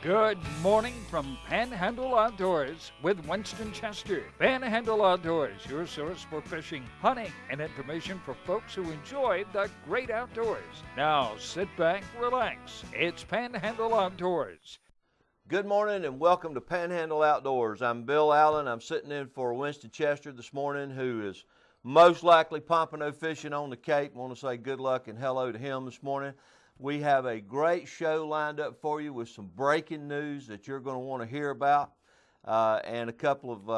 Good morning from Panhandle Outdoors with Winston Chester. Panhandle Outdoors, your source for fishing, hunting, and information for folks who enjoy the great outdoors. Now sit back, relax. It's Panhandle Outdoors. Good morning and welcome to Panhandle Outdoors. I'm Bill Allen. I'm sitting in for Winston Chester this morning, who is most likely pompano fishing on the Cape. I want to say good luck and hello to him this morning. We have a great show lined up for you with some breaking news that you're going to want to hear about, and a couple of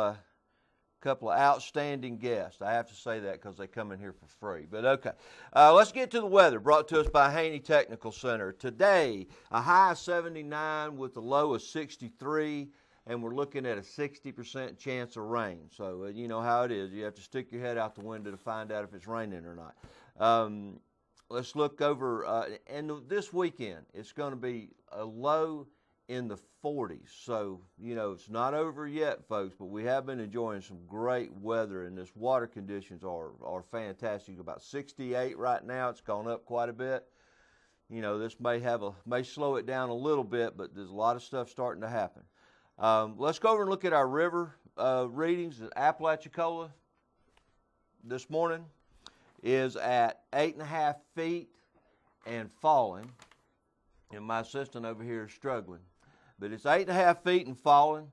outstanding guests. I have to say that because they come in here for free. But okay, let's get to the weather brought to us by Haney Technical Center. Today, a high of 79 with a low of 63, and we're looking at a 60% chance of rain. So you know how it is. You have to stick your head out the window to find out if it's raining or not. Let's look over, and this weekend, it's going to be a low in the 40s. So, you know, it's not over yet, folks, but we have been enjoying some great weather, and this water conditions are fantastic. About 68 right now. It's gone up quite a bit. You know, this may slow it down a little bit, but there's a lot of stuff starting to happen. Let's go over and look at our river readings at Apalachicola this morning. Is at 8.5 feet and falling, and my assistant over here is struggling. But it's 8.5 feet and falling.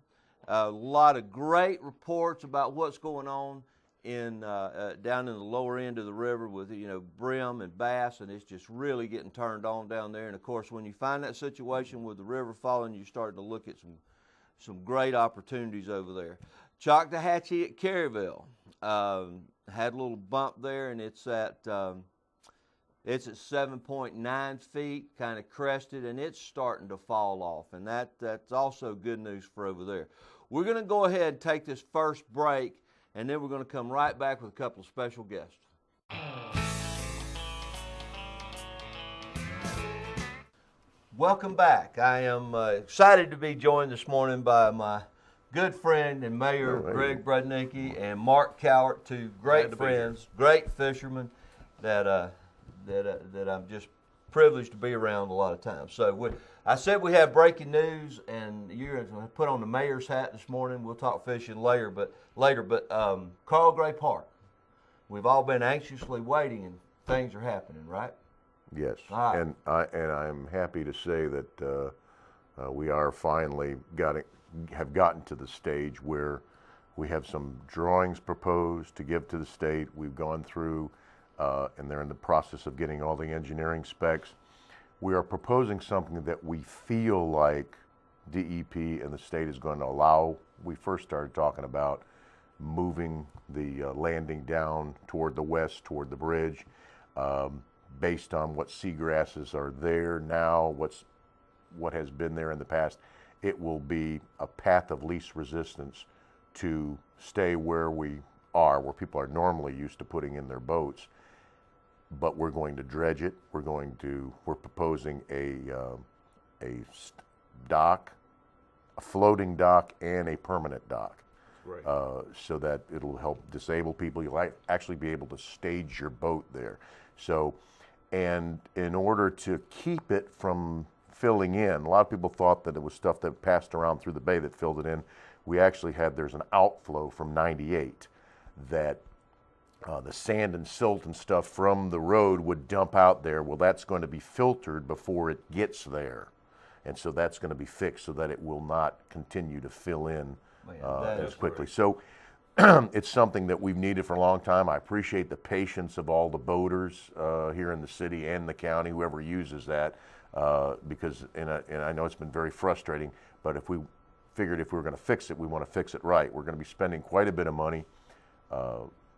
A lot of great reports about what's going on in down in the lower end of the river with, you know, brim and bass, and it's just really getting turned on down there. And of course, when you find that situation with the river falling, you're starting to look at some great opportunities over there. Choctawhatchee at Caryville. Had a little bump there, and it's at 7.9 feet, kind of crested, and it's starting to fall off, and that's also good news for over there. We're going to go ahead and take this first break, and then we're going to come right back with a couple of special guests. Welcome back. I am excited to be joined this morning by my good friend and Mayor Greg Brudnicki and Mark Cowart, two great friends, great fishermen that I'm just privileged to be around a lot of times. So I said we have breaking news, and you're going to put on the mayor's hat this morning. We'll talk fishing later, but Carl Gray Park. We've all been anxiously waiting, and things are happening, right? Yes, Right. and I'm happy to say that we are finally have gotten to the stage where we have some drawings proposed to give to the state. We've gone through, and they're in the process of getting all the engineering specs. We are proposing something that we feel like DEP and the state is going to allow. We first started talking about moving the landing down toward the west, toward the bridge, based on what seagrasses are there now, what has been there in the past. It will be a path of least resistance to stay where we are, where people are normally used to putting in their boats. But we're going to dredge it. We're proposing a dock, a floating dock, and a permanent dock. Right. So that it'll help disable people. You'll actually be able to stage your boat there. So, and in order to keep it from filling in, a lot of people thought that it was stuff that passed around through the bay that filled it in. We actually there's an outflow from 98 that the sand and silt and stuff from the road would dump out there. Well, that's going to be filtered before it gets there. And so that's going to be fixed so that it will not continue to fill in as quickly. Great. So it's something that we've needed for a long time. I appreciate the patience of all the boaters here in the city and the county, whoever uses that. Because and I know it's been very frustrating, but if we figured if we were going to fix it, we want to fix it right. We're going to be spending quite a bit of money.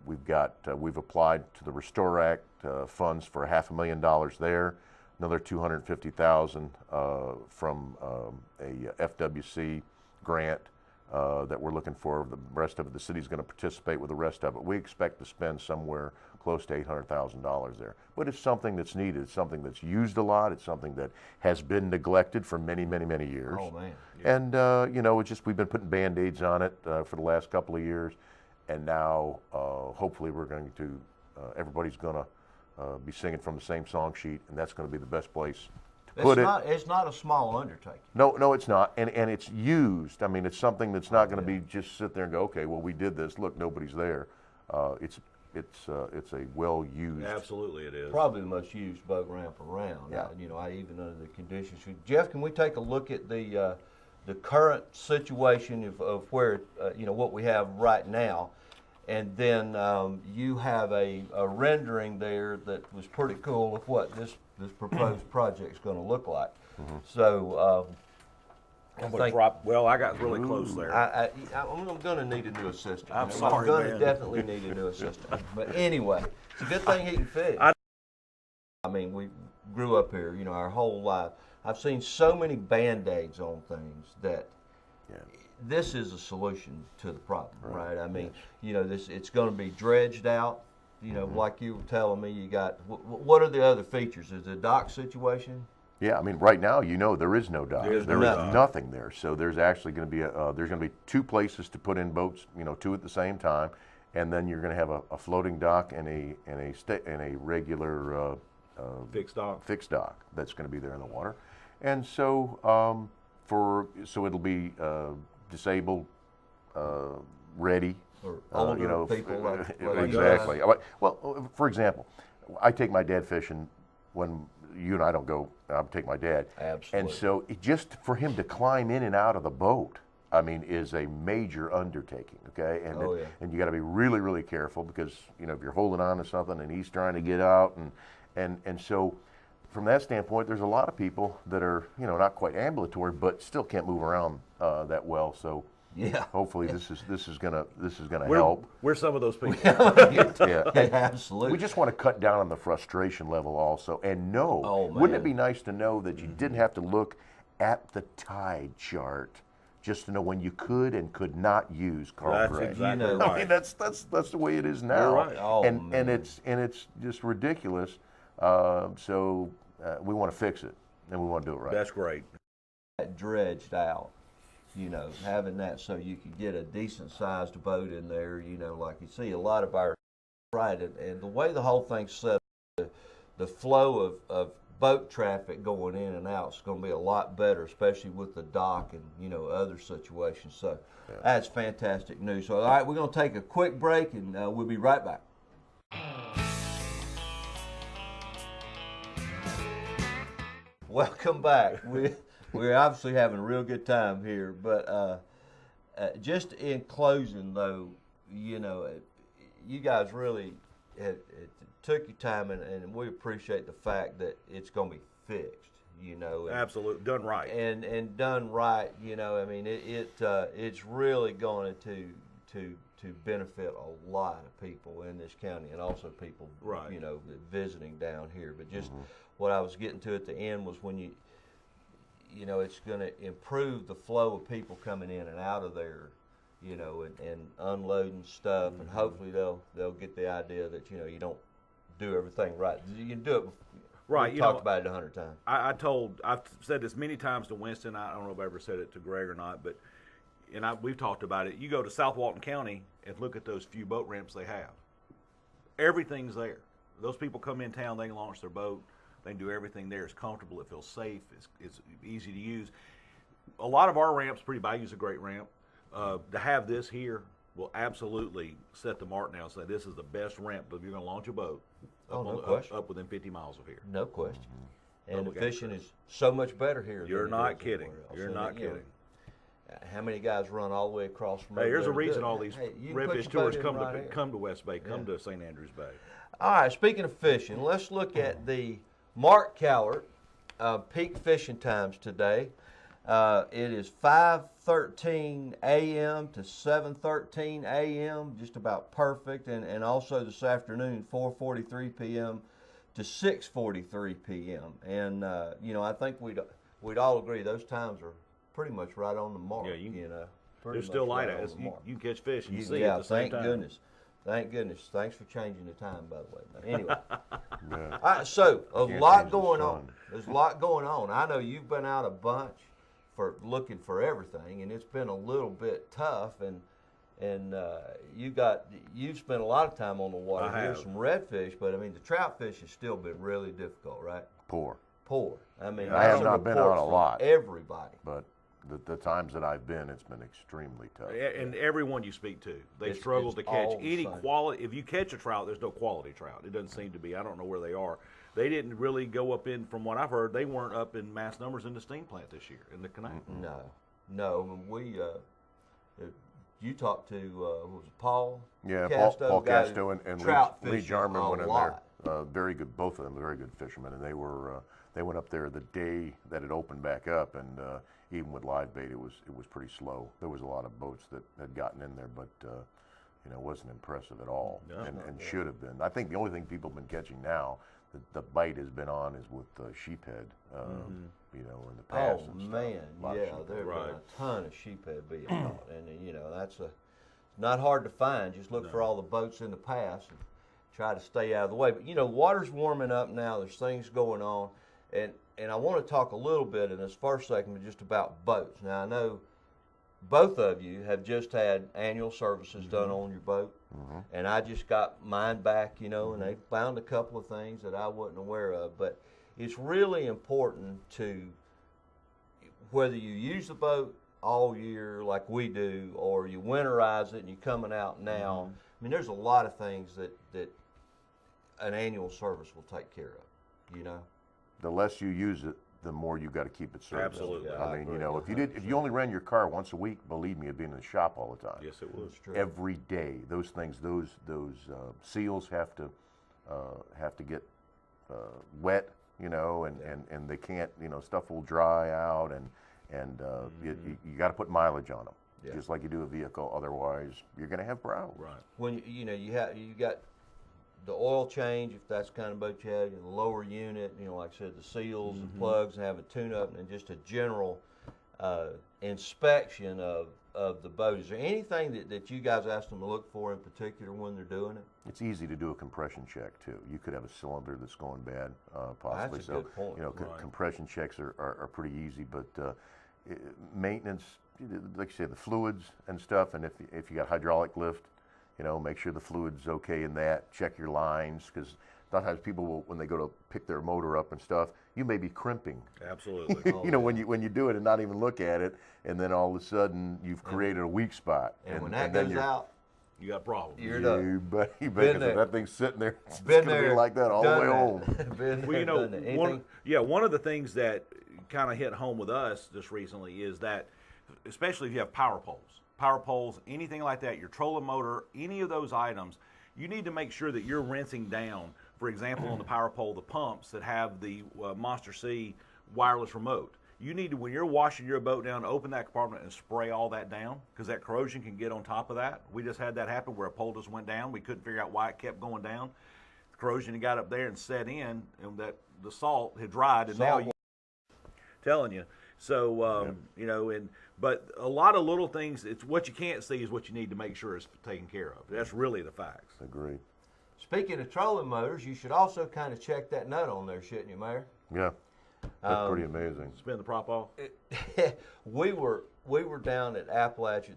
We've applied to the Restore Act funds for $500,000 there, another $250,000 from a FWC grant that we're looking for. The rest of it, the city's going to participate with the rest of it. We expect to spend somewhere close to $800,000 there. But it's something that's needed. It's something that's used a lot. It's something that has been neglected for many, many, many years. Oh, man. Yeah. And, you know, it's just we've been putting Band-Aids on it for the last couple of years. And now, hopefully, we're going to, everybody's going to be singing from the same song sheet, and that's going to be the best place It's not a small undertaking. No, it's not, and it's used. I mean, it's something that's not going to be just sit there and go, okay, well, we did this. Look, nobody's there. It's a well used. Absolutely, it is. Probably the most used boat ramp around. Yeah. I even under the conditions. Jeff, can we take a look at the current situation of where what we have right now, and then you have a rendering there that was pretty cool of what this proposed project is going to look like. Mm-hmm. So. I got really close there. I'm going to need a new assistant. I'm sorry, I'm going to man. definitely need a new assistant. But anyway, it's a good thing he can fish. I mean, we grew up here, our whole life. I've seen so many Band-Aids on things that this is a solution to the problem, right? I mean, it's going to be dredged out. Like you were telling me, you got, what are the other features? Is it a dock situation? Yeah, I mean, right now, there is no dock. There is nothing there. So there's actually going to be there's going to be two places to put in boats, two at the same time, and then you're going to have a floating dock and a regular fixed dock that's going to be there in the water, and so it'll be disabled, ready. Or older people like exactly. Well, for example, I take my dad fishing when you and I don't go. I'll take my dad. Absolutely. And so just for him to climb in and out of the boat, I mean, is a major undertaking. Okay, and you got to be really, really careful because if you're holding on to something and he's trying to get out, and so from that standpoint, there's a lot of people that are not quite ambulatory but still can't move around that well. So. Yeah. Hopefully, this is gonna help. We're some of those people. Yeah, absolutely. We just want to cut down on the frustration level also, and wouldn't it be nice to know that you didn't have to look at the tide chart just to know when you could and could not use Carl That's Gray? exactly right. I mean, that's the way it is now. You're right. Oh, and it's just ridiculous. So we want to fix it, and we want to do it right. That's great. Dredged out. Having that so you could get a decent sized boat in there, like you see a lot of our, right, and the way the whole thing's set up, the flow of boat traffic going in and out is going to be a lot better, especially with the dock and, other situations. So that's fantastic news. So, all right, we're going to take a quick break and we'll be right back. Welcome back. We're obviously having a real good time here, but just in closing, though, you guys really took your time, and we appreciate the fact that it's going to be fixed, Absolutely, done right. And done right, I mean, it's really going to benefit a lot of people in this county, and also people, visiting down here. But just what I was getting to at the end was when it's going to improve the flow of people coming in and out of there, and unloading stuff, and hopefully they'll get the idea that you don't do everything right. You can do it. Right. We've talked about it 100 times. I've said this many times to Winston. I don't know if I ever said it to Greg or not, but we've talked about it. You go to South Walton County and look at those few boat ramps they have. Everything's there. Those people come in town, they can launch their boat. They can do everything there. It's comfortable. It feels safe. It's easy to use. A lot of our ramps, Pretty Bayou's a great ramp. To have this here will absolutely set the mark now and say this is the best ramp if you're going to launch a boat up within 50 miles of here. No question. And the fishing is so much better here. You're not kidding. You're not kidding. How many guys run all the way across from? Hey, there's a reason all these redfish tours come to West Bay, come to St. Andrews Bay. All right. Speaking of fishing, let's look at the Mark Callert peak fishing times today. It is 5:13 a.m. to 7:13 a.m., just about perfect, and also this afternoon 4:43 p.m. to 6:43 p.m. And I think we'd all agree those times are pretty much right on the mark. Yeah, they're still light as you can catch fish and see at the same time. Thank goodness. Thank goodness. Thanks for changing the time, by the way. Anyway, all right, so a lot going on. There's a lot going on. I know you've been out a bunch for looking for everything, and it's been a little bit tough. And you've spent a lot of time on the water. Here's some redfish, but I mean the trout fish has still been really difficult, right? Poor. support. I mean, I have some not been support on a from lot. Everybody. But the times that I've been, it's been extremely tough. And everyone you speak to, they It's struggle to catch all the any same. quality. If you catch a trout, there's no quality trout. It doesn't seem to be. I don't know where they are. They didn't really go up in, from what I've heard, they weren't up in mass numbers in the steam plant this year in the canal. No. We, you talked to, was it Paul? Yeah, Casto, Paul guy Casto who and trout Lee fishing Jarman a went in lot. there. Very good, both of them, very good fishermen, and they went up there the day that it opened back up, and even with live bait, it was pretty slow. There was a lot of boats that had gotten in there, but it wasn't impressive at all, and should have been. I think the only thing people have been catching now, the bite has been on, is with sheephead. In the past. Oh and stuff. man, A lot of yeah, sheephead. there's been a ton of sheephead being caught, and that's not hard to find. Just look for all the boats in the pass and try to stay out of the way. But water's warming up now. There's things going on, and I want to talk a little bit in this first segment just about boats. Now I know both of you have just had annual services done on your boat, and I just got mine back, and they found a couple of things that I wasn't aware of. But it's really important to, whether you use the boat all year like we do, or you winterize it and you're coming out now. I mean, there's a lot of things that an annual service will take care of. The less you use it, the more you got to keep it serviced. Absolutely. Yeah, I I mean, agree. if you only ran your car once a week, believe me, it'd be in the shop all the time. Yes, it was. True. Every day, those things, those seals have to get wet, and they can't, stuff will dry out, and you got to put mileage on them, just like you do a vehicle. Otherwise, you're going to have problems. Right. When you got the oil change, if that's the kind of boat you have, the lower unit, like I said, the seals and plugs, and have a tune-up, and just a general inspection of the boat. Is there anything that you guys ask them to look for in particular when they're doing it? It's easy to do a compression check too. You could have a cylinder that's going bad, possibly. That's a good point. Compression checks are pretty easy, but maintenance, like you say, the fluids and stuff, and if you got hydraulic lift, make sure the fluid's okay in that. Check your lines, because sometimes people will, when they go to pick their motor up and stuff, you may be crimping. Absolutely. When you do it and not even look at it, and then all of a sudden you've created a weak spot. And when that goes out, you got problems. you're done. You bet, Been there. that thing's sitting there. It's Been gonna be there, like that all the done way that. home. Been Well, there, done that. Anything? one of the things that kind of hit home with us just recently is that, especially if you have power poles, anything like that, your trolling motor, any of those items, you need to make sure that you're rinsing down. For example, on the power pole, the pumps that have the Monster C wireless remote. You need to, when you're washing your boat down, open that compartment and spray all that down, because that corrosion can get on top of that. We just had that happen where a pole just went down. We couldn't figure out why it kept going down. The corrosion had got up there and set in, and that the salt had dried, and now telling you. So, but a lot of little things, it's what you can't see is what you need to make sure is taken care of. That's really the facts. Agreed. Speaking of trolling motors, you should also kind of check that nut on there, shouldn't you, Mayor? Yeah, that's pretty amazing. Spin the prop off. We were down at Appalachia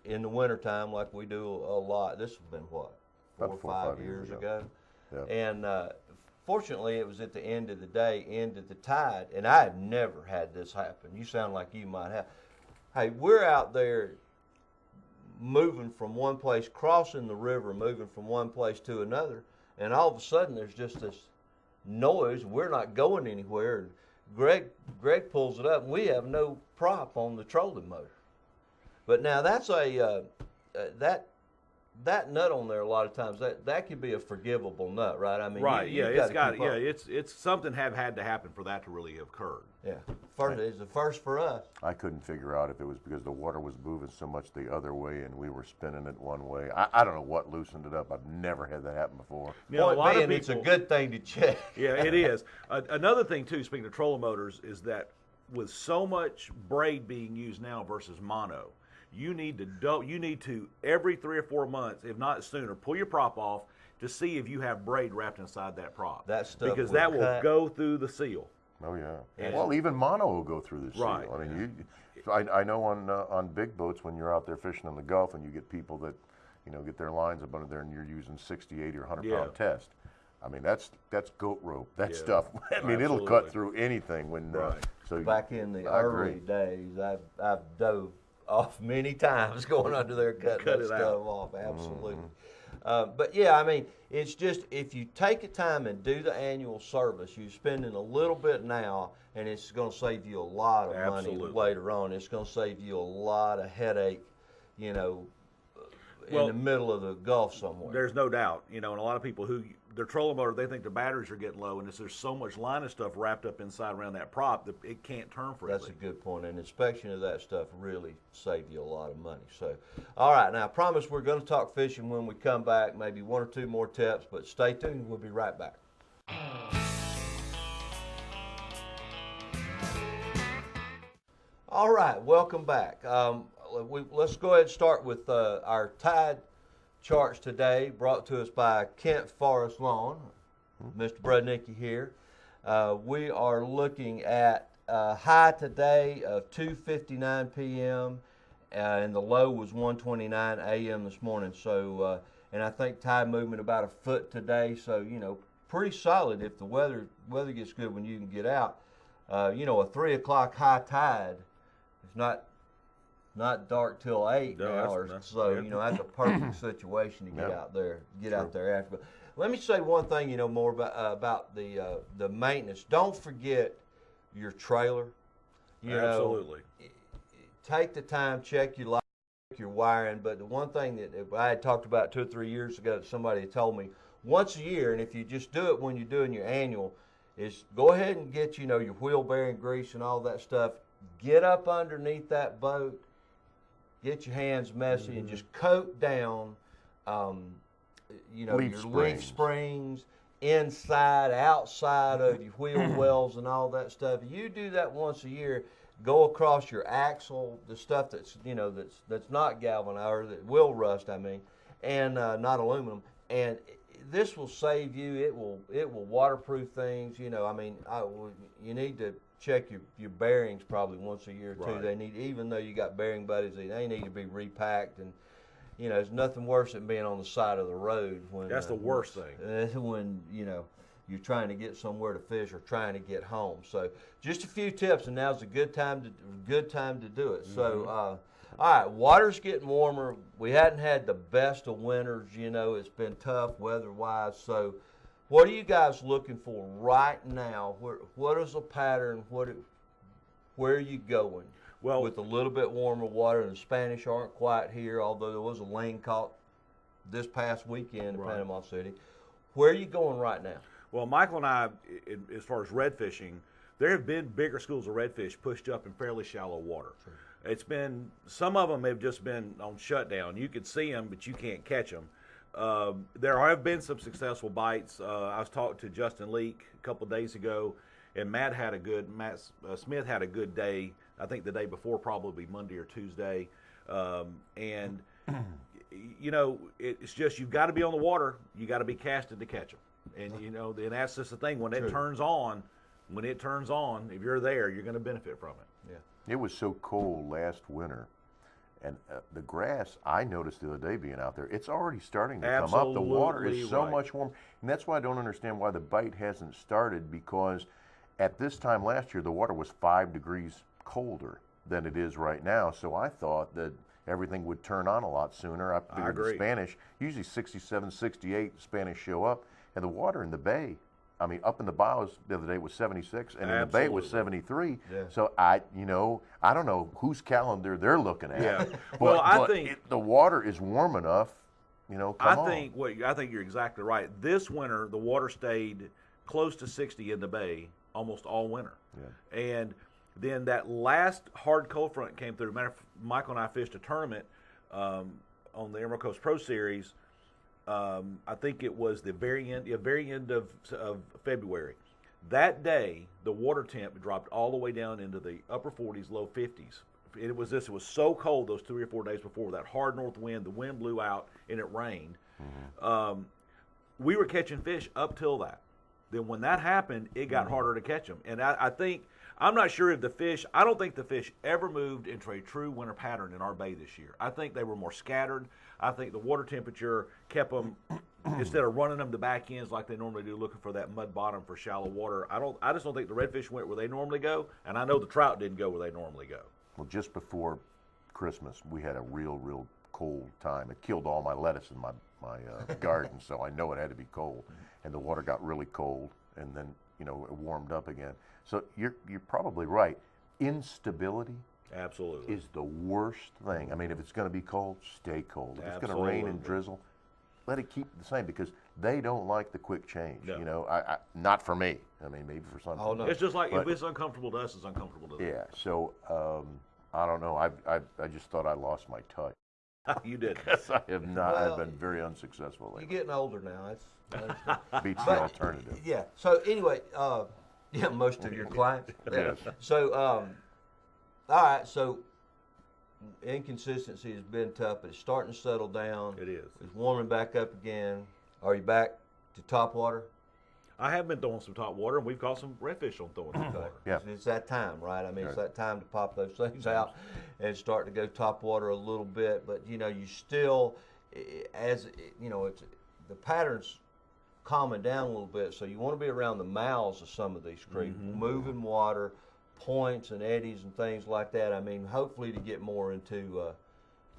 in the wintertime, like we do a lot. This has been what, 4 or 5 years ago? Yeah. And fortunately, it was at the end of the day, end of the tide, and I have never had this happen. You sound like you might have. Hey, we're out there moving from one place, crossing the river, moving from one place to another, and all of a sudden there's just this noise. We're not going anywhere. And Greg pulls it up, and we have no prop on the trolling motor. But now that's that nut on there, a lot of times that could be a forgivable nut, right? I mean, right? you It's got. Yeah, it's something had to happen for that to really have occurred. Yeah, it's the first for us. I couldn't figure out if it was because the water was moving so much the other way and we were spinning it one way. I don't know what loosened it up. I've never had that happen before. You know, a lot of people, it's a good thing to check. Yeah, it is. Another thing too, speaking of trolling motors, is that with so much braid being used now versus mono, you need to every 3 or 4 months, if not sooner, pull your prop off to see if you have braid wrapped inside that prop. That stuff because will that will cut. go through the seal. Oh yeah. And- Well, even mono will go through the seal. Right. I mean, I know on big boats when you're out there fishing in the Gulf and you get people that, get their lines up under there and you're using 60, 80, or 100 pound test. I mean, that's goat rope. That Yeah, stuff. I mean, it'll absolutely. cut through anything. When Right. so Back in the I early agree. days, I've dove off many times going under there cutting Cut that it stuff out. off. Absolutely. But yeah, I mean, it's just if you take the time and do the annual service, you're spending a little bit now, and it's going to save you a lot of money Absolutely. later on. It's going to save you a lot of headache, you know, Well, in the middle of the Gulf somewhere. There's no doubt, and a lot of people who their trolling motor, they think the batteries are getting low, and there's so much line of stuff wrapped up inside around that prop that it can't turn freely. That's a good point. An inspection of that stuff really saved you a lot of money. So, all right, now I promise we're going to talk fishing when we come back, maybe one or two more tips, but stay tuned. We'll be right back. All right, welcome back. Let's go ahead and start with our tide charts today, brought to us by Kent Forest Lawn. Mr. Brudnicki here. We are looking at high today of 2:59 p.m. And the low was 1:29 a.m. this morning. So, and I think tide movement about a foot today. So, pretty solid if the weather gets good when you can get out. A 3 o'clock high tide is not dark till 8 No, now, that's- so yeah. that's a perfect situation to get Yeah. out there, out there after. But let me say one thing, more about the maintenance. Don't forget your trailer. Absolutely. Take the time, check your light, your wiring. But the one thing that I had talked about 2 or 3 years ago, that somebody had told me once a year, and if you just do it when you're doing your annual, is go ahead and get your wheel bearing grease and all that stuff. Get up underneath that boat. Get your hands messy and just coat down, your leaf springs, inside, outside of your wheel wells and all that stuff. You do that once a year. Go across your axle, the stuff that's that's not galvanized or that will rust. I mean, and not aluminum. And this will save you. It will waterproof things. You need to check your bearings probably once a year too. Right. They need, even though you got bearing buddies, they need to be repacked. And there's nothing worse than being on the side of the road when That's the worst thing. when you're trying to get somewhere to fish or trying to get home. So just a few tips, and now's a good time to do it. So all right, water's getting warmer. We hadn't had the best of winters. It's been tough weather-wise. So what are you guys looking for right now? What is the pattern? Where are you going? Well, With a little bit warmer water, and the Spanish aren't quite here, although there was a lane caught this past weekend in Right. Panama City. Where are you going right now? Well, Michael and I, as far as red fishing, there have been bigger schools of redfish pushed up in fairly shallow water. Sure. It's been, some of them have just been on shutdown. You can see them, but you can't catch them. There have been some successful bites. I was talking to Justin Leake a couple of days ago, and Matt Smith had a good day. I think the day before, probably Monday or Tuesday. And it's just, you've got to be on the water. You got to be casted to catch them. And and that's just the thing. When it turns on, if you're there, you're going to benefit from it. Yeah. It was so cold last winter, and the grass, I noticed the other day being out there, it's already starting to come up. The water is Absolutely so right. much warmer. And that's why I don't understand why the bite hasn't started, because at this time last year, the water was 5 degrees colder than it is right now. So I thought that everything would turn on a lot sooner. I figured the agree. Spanish, usually 67, 68 Spanish show up, and the water in the bay, I mean, up in the bows the other day was 76, and in the bay it was Absolutely. 73. Yeah. So I don't know whose calendar they're looking at. Yeah. But, Well, I but think- the water is warm enough. Come on. I think you're exactly right. This winter, the water stayed close to 60 in the bay almost all winter. Yeah. And then that last hard cold front came through. Michael and I fished a tournament on the Emerald Coast Pro Series. I think it was the very end of February. That day, the water temp dropped all the way down into the upper 40s, low 50s. It was so cold those 3 or 4 days before, that hard north wind, the wind blew out and it rained. Mm-hmm. We were catching fish up till that. Then when that happened, it got harder to catch them. And I'm not sure if I don't think the fish ever moved into a true winter pattern in our bay this year. I think they were more scattered. I think the water temperature kept them instead of running them to back ends like they normally do, looking for that mud bottom for shallow water. I just don't think the redfish went where they normally go, and I know the trout didn't go where they normally go. Well, just before Christmas, we had a real cold time. It killed all my lettuce in my garden, so I know it had to be cold. And the water got really cold, and then it warmed up again. So you're probably right. Instability Absolutely is the worst thing. I mean, if it's going to be cold, stay cold. If it's going to rain and Absolutely. drizzle, let it keep the same, because they don't like the quick change. No. I not for me. I mean, maybe for some Oh, people. no. It's just like But- if it's uncomfortable to us, it's uncomfortable to them. Yeah. So I don't know. I just thought I lost my touch. You did. Yes, I have not. Well, I've been very unsuccessful You're lately. getting older now. Beats But- the alternative. Yeah. So anyway, yeah, most of your clients. Yeah. Yes. So, all right. So, inconsistency has been tough, but it's starting to settle down. It is. It's warming back up again. Are you back to top water? I have been throwing some top water, and we've caught some redfish on throwing some water. Yeah. It's that time, right? I mean, it's Right. that time to pop those things out and start to go top water a little bit. But you still, it's the pattern's calming down a little bit. So you want to be around the mouths of some of these creeks, moving water, points and eddies and things like that. I mean, hopefully to get more into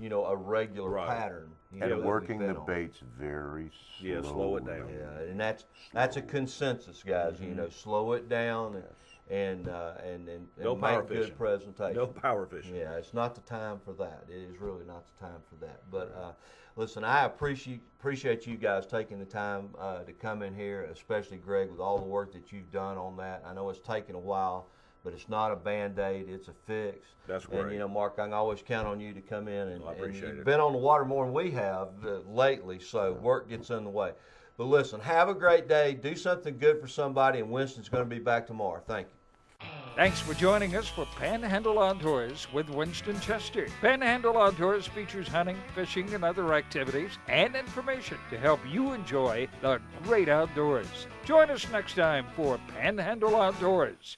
a regular Right. pattern. And that we've working been the on. baits very slowly. Yeah, slow it down. Yeah, and that's a consensus, guys. Slow it down and No power make good fishing. presentation. No power fishing. Yeah, it's not the time for that. It is really not the time for that. But listen, I appreciate you guys taking the time to come in here, especially Greg, with all the work that you've done on that. I know it's taken a while, but it's not a Band-Aid, it's a fix. That's And great. Mark, I can always count on you to come in, and, Well, I appreciate you've it. been on the water more than we have lately, so work gets in the way. But listen, have a great day. Do something good for somebody, and Winston's going to be back tomorrow. Thank you. Thanks for joining us for Panhandle Outdoors with Winston Chester. Panhandle Outdoors features hunting, fishing, and other activities and information to help you enjoy the great outdoors. Join us next time for Panhandle Outdoors.